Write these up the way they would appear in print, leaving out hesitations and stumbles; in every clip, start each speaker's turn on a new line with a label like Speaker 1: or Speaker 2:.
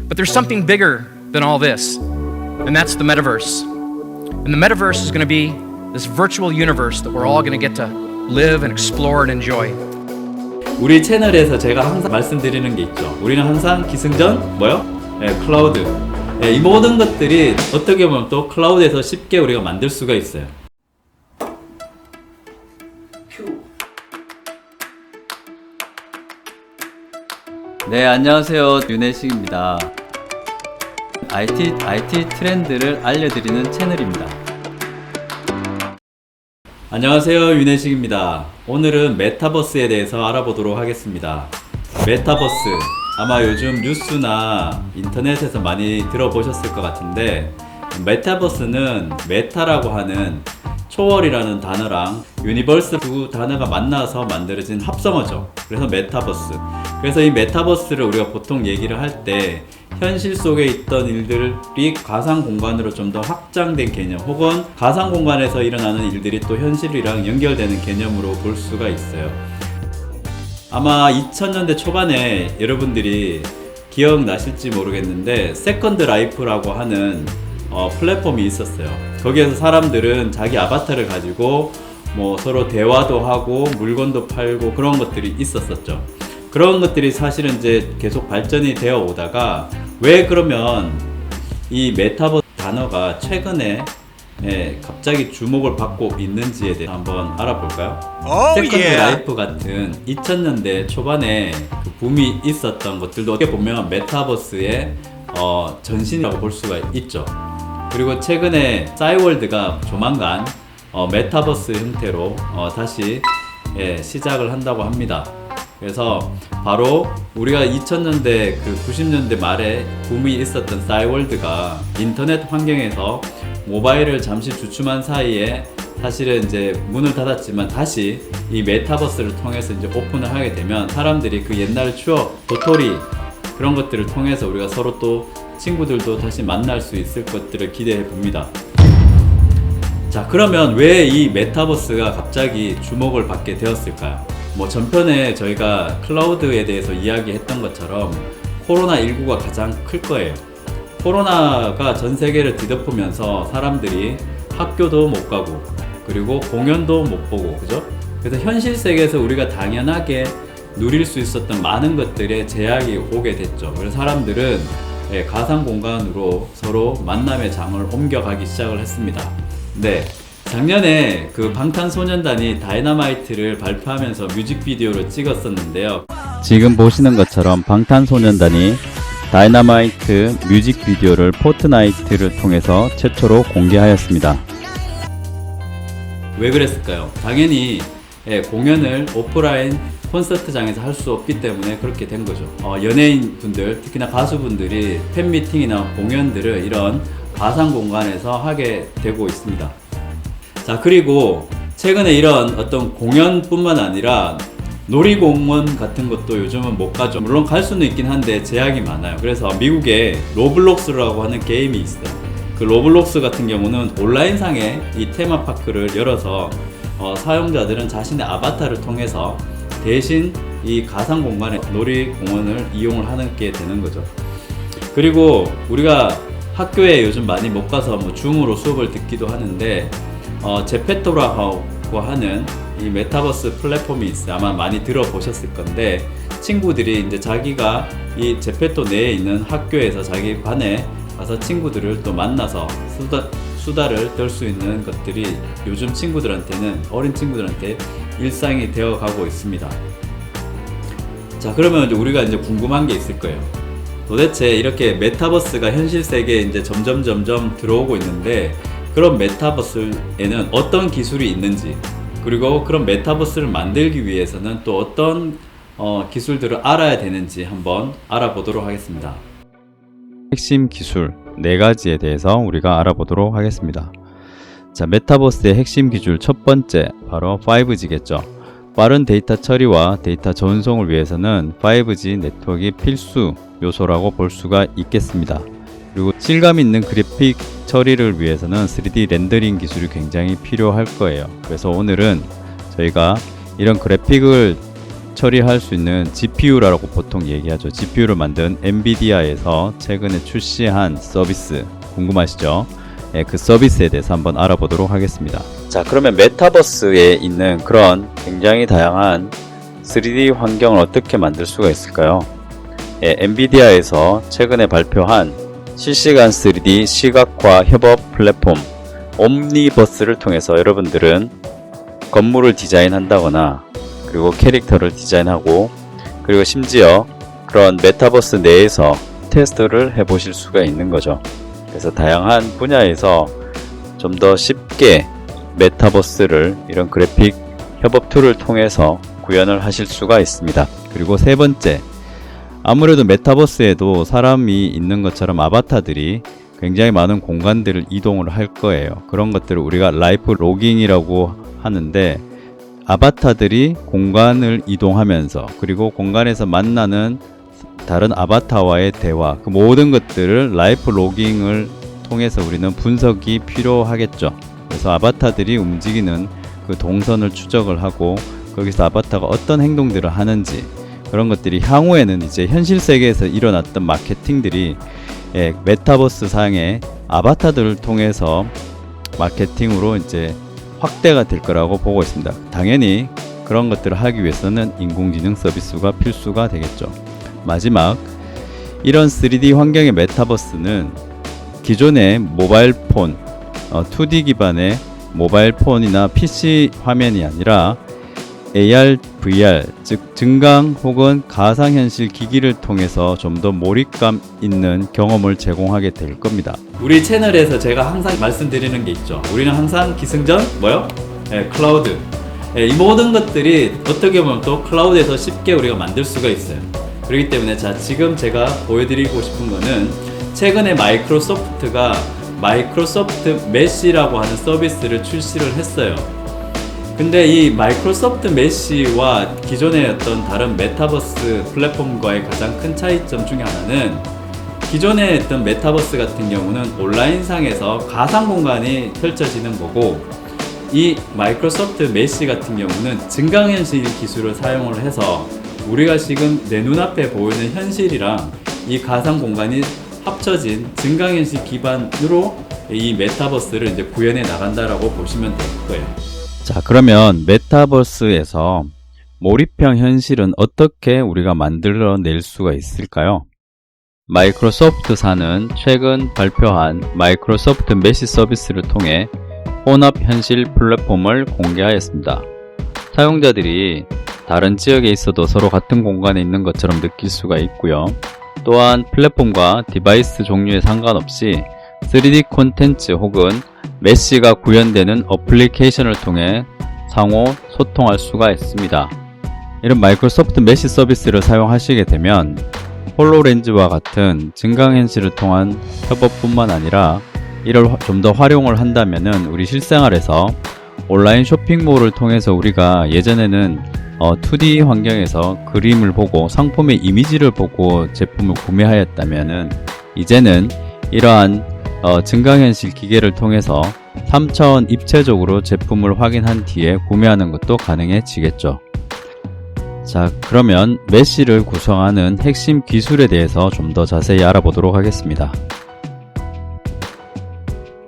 Speaker 1: But there's something bigger than all this, and that's the metaverse. And the metaverse is going to be this virtual universe that we're all going to get to live and explore and enjoy.
Speaker 2: 우리 채널에서 제가 항상 말씀드리는 게 있죠. 우리는 항상 기승전 클라우드. 이 모든 것들이 어떻게 보면 또 클라우드에서 쉽게 우리가 만들 수가 있어요. 네, 안녕하세요. 윤혜식입니다. IT 트렌드를 알려드리는 채널입니다. 안녕하세요. 윤혜식입니다. 오늘은 메타버스에 대해서 알아보도록 하겠습니다. 메타버스, 아마 요즘 뉴스나 인터넷에서 많이 들어보셨을 것 같은데, 메타버스는 메타라고 하는 초월이라는 단어랑 유니버스 두 단어가 만나서 만들어진 합성어죠. 그래서 메타버스. 그래서 이 메타버스를 우리가 보통 얘기를 할 때 현실 속에 있던 일들이 가상 공간으로 좀 더 확장된 개념, 혹은 가상 공간에서 일어나는 일들이 또 현실이랑 연결되는 개념으로 볼 수가 있어요. 아마 2000년대 초반에 여러분들이 기억나실지 모르겠는데 세컨드 라이프라고 하는 플랫폼이 있었어요. 거기에서 사람들은 자기 아바타를 가지고 뭐 서로 대화도 하고 물건도 팔고 그런 것들이 있었었죠. 그런 것들이 사실은 이제 계속 발전이 되어 오다가 왜 그러면 이 메타버스 단어가 최근에 갑자기 주목을 받고 있는지에 대해 한번 알아볼까요? 세컨드 라이프 같은 2000년대 초반에 그 붐이 있었던 것들도 어떻게 보면 메타버스의 전신이라고 볼 수가 있죠. 그리고 최근에 싸이월드가 조만간 메타버스 형태로 다시 시작을 한다고 합니다. 그래서 바로 우리가 2000년대 그 90년대 말에 붐이 있었던 싸이월드가 인터넷 환경에서 모바일을 잠시 주춤한 사이에 사실은 이제 문을 닫았지만 다시 이 메타버스를 통해서 이제 오픈을 하게 되면 사람들이 그 옛날 추억, 도토리 그런 것들을 통해서 우리가 서로 또 친구들도 다시 만날 수 있을 것들을 기대해 봅니다. 자, 그러면 왜 이 메타버스가 갑자기 주목을 받게 되었을까요? 뭐 전편에 저희가 클라우드에 대해서 이야기했던 것처럼 코로나19가 가장 클 거예요. 코로나가 전 세계를 뒤덮으면서 사람들이 학교도 못 가고 그리고 공연도 못 보고, 그죠? 그래서 현실 세계에서 우리가 당연하게 누릴 수 있었던 많은 것들에 제약이 오게 됐죠. 그래서 사람들은 가상 공간으로 서로 만남의 장을 옮겨가기 시작을 했습니다. 네, 작년에 그 방탄소년단이 다이너마이트를 발표하면서 뮤직비디오를 찍었었는데요. 지금 보시는 것처럼 방탄소년단이 다이너마이트 뮤직비디오를 포트나이트를 통해서 최초로 공개하였습니다. 왜 그랬을까요? 당연히 공연을 오프라인 콘서트장에서 할 수 없기 때문에 그렇게 된 거죠. 연예인 분들, 특히나 가수분들이 팬미팅이나 공연들을 이런 가상 공간에서 하게 되고 있습니다. 자, 그리고 최근에 이런 어떤 공연뿐만 아니라 놀이공원 같은 것도 요즘은 못 가죠. 물론 갈 수는 있긴 한데 제약이 많아요. 그래서 미국에 로블록스라고 하는 게임이 있어요. 그 로블록스 같은 경우는 온라인상에 이 테마파크를 열어서 사용자들은 자신의 아바타를 통해서 대신 이 가상 공간의 놀이공원을 이용을 하게 되는 거죠. 그리고 우리가 학교에 요즘 많이 못 가서 뭐 줌으로 수업을 듣기도 하는데 제페토라고 하는 이 메타버스 플랫폼이 있어요. 아마 많이 들어보셨을 건데, 친구들이 이제 자기가 이 제페토 내에 있는 학교에서 자기 반에 가서 친구들을 또 만나서 수다를 떨 수 있는 것들이 요즘 친구들한테는, 어린 친구들한테 일상이 되어 가고 있습니다. 자, 그러면 이제 우리가 이제 궁금한 게 있을 거예요. 도대체 이렇게 메타버스가 현실 세계에 이제 점점 들어오고 있는데, 그런 메타버스에는 어떤 기술이 있는지, 그리고 그런 메타버스를 만들기 위해서는 또 어떤 기술들을 알아야 되는지 한번 알아보도록 하겠습니다. 핵심 기술 4가지에 대해서 우리가 알아보도록 하겠습니다. 자, 메타버스의 핵심 기술 첫 번째, 바로 5G겠죠. 빠른 데이터 처리와 데이터 전송을 위해서는 5G 네트워크가 필수 요소라고 볼 수가 있겠습니다. 그리고 실감 있는 그래픽 처리를 위해서는 3D 렌더링 기술이 굉장히 필요할 거예요. 그래서 오늘은 저희가 이런 그래픽을 처리할 수 있는 GPU라고 보통 얘기하죠. GPU를 만든 엔비디아에서 최근에 출시한 서비스 궁금하시죠? 예, 그 서비스에 대해서 한번 알아보도록 하겠습니다. 자, 그러면 메타버스에 있는 그런 굉장히 다양한 3D 환경을 어떻게 만들 수가 있을까요? 예, 엔비디아에서 최근에 발표한 실시간 3D 시각화 협업 플랫폼 옴니버스를 통해서 여러분들은 건물을 디자인한다거나 그리고 캐릭터를 디자인하고 그리고 심지어 그런 메타버스 내에서 테스트를 해보실 수가 있는 거죠. 그래서 다양한 분야에서 좀 더 쉽게 메타버스를 이런 그래픽 협업 툴을 통해서 구현을 하실 수가 있습니다. 그리고 세 번째, 아무래도 메타버스에도 사람이 있는 것처럼 아바타들이 굉장히 많은 공간들을 이동을 할 거예요. 그런 것들을 우리가 라이프 로깅이라고 하는데, 아바타들이 공간을 이동하면서 그리고 공간에서 만나는 다른 아바타와의 대화, 그 모든 것들을 라이프 로깅을 통해서 우리는 분석이 필요하겠죠. 그래서 아바타들이 움직이는 그 동선을 추적을 하고 거기서 아바타가 어떤 행동들을 하는지, 그런 것들이 향후에는 이제 현실 세계에서 일어났던 마케팅들이 메타버스 상의 아바타들을 통해서 마케팅으로 이제 확대가 될 거라고 보고 있습니다. 당연히 그런 것들을 하기 위해서는 인공지능 서비스가 필수가 되겠죠. 마지막, 이런 3D 환경의 메타버스는 기존의 모바일 폰, 2D 기반의 모바일 폰이나 PC 화면이 아니라 AR, VR, 즉 증강 혹은 가상현실 기기를 통해서 좀 더 몰입감 있는 경험을 제공하게 될 겁니다. 우리 채널에서 제가 항상 말씀드리는 게 있죠. 우리는 항상 기승전 클라우드. 이 모든 것들이 어떻게 보면 또 클라우드에서 쉽게 우리가 만들 수가 있어요. 그렇기 때문에 지금 제가 보여드리고 싶은 거는 최근에 마이크로소프트가 마이크로소프트 메시라고 하는 서비스를 출시를 했어요. 근데 이 마이크로소프트 메시와 기존의 어떤 다른 메타버스 플랫폼과의 가장 큰 차이점 중에 하나는, 기존의 어떤 메타버스 같은 경우는 온라인상에서 가상 공간이 펼쳐지는 거고, 이 마이크로소프트 메시 같은 경우는 증강현실 기술을 사용을 해서 우리가 지금 내 눈앞에 보이는 현실이랑 이 가상 공간이 합쳐진 증강현실 기반으로 이 메타버스를 이제 구현해 나간다라고 보시면 될 거예요. 자, 그러면 메타버스에서 몰입형 현실은 어떻게 우리가 만들어낼 수가 있을까요? 마이크로소프트사는 최근 발표한 마이크로소프트 메시 서비스를 통해 혼합 현실 플랫폼을 공개하였습니다. 사용자들이 다른 지역에 있어도 서로 같은 공간에 있는 것처럼 느낄 수가 있고요. 또한 플랫폼과 디바이스 종류에 상관없이 3D 콘텐츠 혹은 메시가 구현되는 어플리케이션을 통해 상호 소통할 수가 있습니다. 이런 마이크로소프트 메시 서비스를 사용하시게 되면 홀로렌즈와 같은 증강현실을 통한 협업뿐만 아니라 이를 좀 더 활용을 한다면은 우리 실생활에서 온라인 쇼핑몰을 통해서 우리가 예전에는 2D 환경에서 그림을 보고 상품의 이미지를 보고 제품을 구매하였다면은 이제는 이러한 증강현실 기계를 통해서 3차원 입체적으로 제품을 확인한 뒤에 구매하는 것도 가능해지겠죠. 자, 그러면 메시를 구성하는 핵심 기술에 대해서 좀 더 자세히 알아보도록 하겠습니다.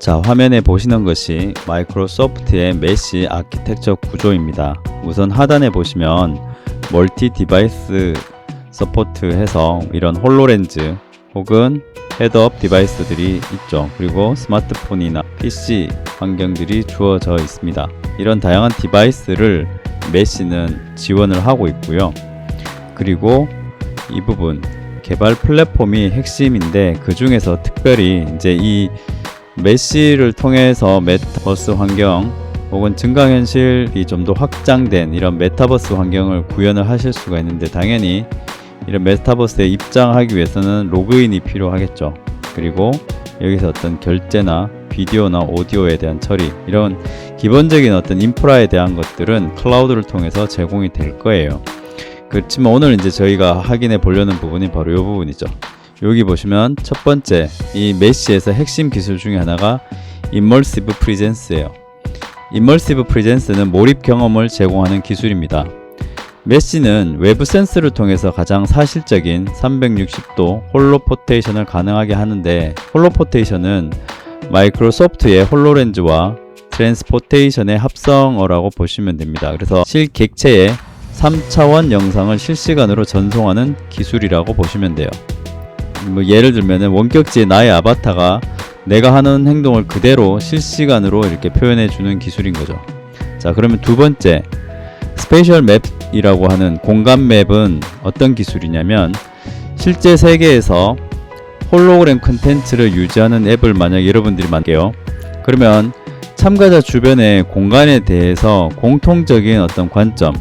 Speaker 2: 자, 화면에 보시는 것이 마이크로소프트의 메시 아키텍처 구조입니다. 우선 하단에 보시면 멀티 디바이스 서포트 해서 이런 홀로렌즈 혹은 헤드업 디바이스들이 있죠. 그리고 스마트폰이나 PC 환경들이 주어져 있습니다. 이런 다양한 디바이스를 메시는 지원을 하고 있고요. 그리고 이 부분 개발 플랫폼이 핵심인데, 그 중에서 특별히 이제 이 메시를 통해서 메타버스 환경 혹은 증강현실이 좀 더 확장된 이런 메타버스 환경을 구현을 하실 수가 있는데, 당연히 이런 메타버스에 입장하기 위해서는 로그인이 필요하겠죠. 그리고 여기서 어떤 결제나 비디오나 오디오에 대한 처리, 이런 기본적인 어떤 인프라에 대한 것들은 클라우드를 통해서 제공이 될 거예요. 그렇지만 오늘 이제 저희가 확인해 보려는 부분이 바로 이 부분이죠. 여기 보시면 첫 번째, 이 메시에서 핵심 기술 중에 하나가 임머시브 프리젠스예요. 임머시브 프리젠스는 몰입 경험을 제공하는 기술입니다. 메쉬는 외부 센스를 통해서 가장 사실적인 360도 홀로포테이션을 가능하게 하는데, 홀로포테이션은 마이크로소프트의 홀로렌즈와 트랜스포테이션의 합성어라고 보시면 됩니다. 그래서 실객체의 3차원 영상을 실시간으로 전송하는 기술이라고 보시면 돼요. 뭐 예를 들면 원격지에 나의 아바타가 내가 하는 행동을 그대로 실시간으로 이렇게 표현해 주는 기술인 거죠. 자, 그러면 두 번째, 스페이셜 맵이라고 하는 공간 맵은 어떤 기술이냐면, 실제 세계에서 홀로그램 컨텐츠를 유지하는 앱을 만약 여러분들이 만들게요. 그러면 참가자 주변의 공간에 대해서 공통적인 어떤 관점,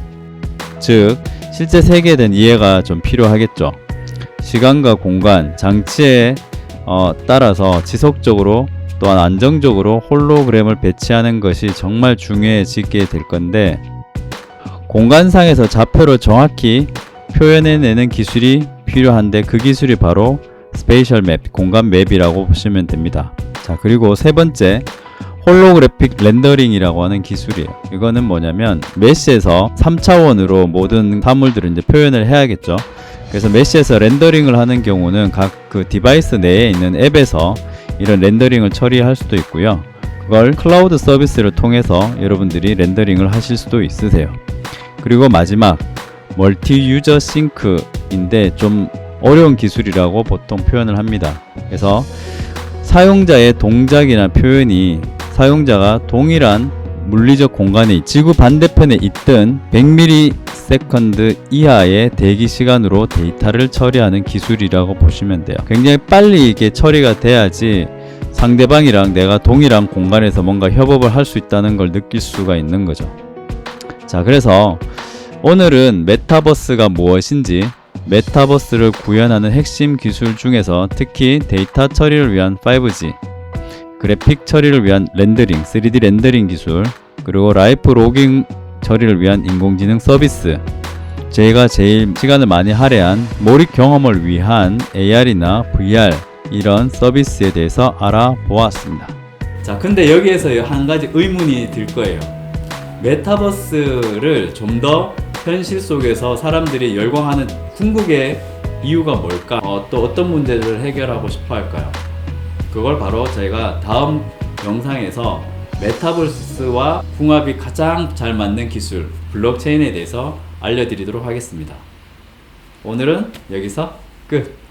Speaker 2: 즉 실제 세계에 대한 이해가 좀 필요하겠죠. 시간과 공간, 장치에 따라서 지속적으로 또한 안정적으로 홀로그램을 배치하는 것이 정말 중요해지게 될 건데, 공간상에서 좌표를 정확히 표현해내는 기술이 필요한데, 그 기술이 바로 스페이셜 맵, 공간 맵이라고 보시면 됩니다. 자, 그리고 세 번째, 홀로그래픽 렌더링이라고 하는 기술이에요. 이거는 뭐냐면, 메쉬에서 3차원으로 모든 사물들을 이제 표현을 해야겠죠. 그래서 메쉬에서 렌더링을 하는 경우는 각 그 디바이스 내에 있는 앱에서 이런 렌더링을 처리할 수도 있고요. 그걸 클라우드 서비스를 통해서 여러분들이 렌더링을 하실 수도 있으세요. 그리고 마지막, 멀티 유저 싱크인데 좀 어려운 기술이라고 보통 표현을 합니다. 그래서 사용자의 동작이나 표현이 사용자가 동일한 물리적 공간에 지구 반대편에 있든 100ms 이하의 대기 시간으로 데이터를 처리하는 기술이라고 보시면 돼요. 굉장히 빨리 이게 처리가 돼야지 상대방이랑 내가 동일한 공간에서 뭔가 협업을 할 수 있다는 걸 느낄 수가 있는 거죠. 자, 그래서 오늘은 메타버스가 무엇인지, 메타버스를 구현하는 핵심 기술 중에서 특히 데이터 처리를 위한 5G, 그래픽 처리를 위한 렌더링, 3D 렌더링 기술, 그리고 라이프 로깅 처리를 위한 인공지능 서비스, 제가 제일 시간을 많이 할애한 몰입 경험을 위한 AR이나 VR 이런 서비스에 대해서 알아보았습니다. 자, 근데 여기에서 한 가지 의문이 들 거예요. 메타버스를 좀 더 현실 속에서 사람들이 열광하는 궁극의 이유가 뭘까? 또 어떤 문제를 해결하고 싶어 할까요? 그걸 바로 저희가 다음 영상에서 메타버스와 궁합이 가장 잘 맞는 기술, 블록체인에 대해서 알려드리도록 하겠습니다. 오늘은 여기서 끝!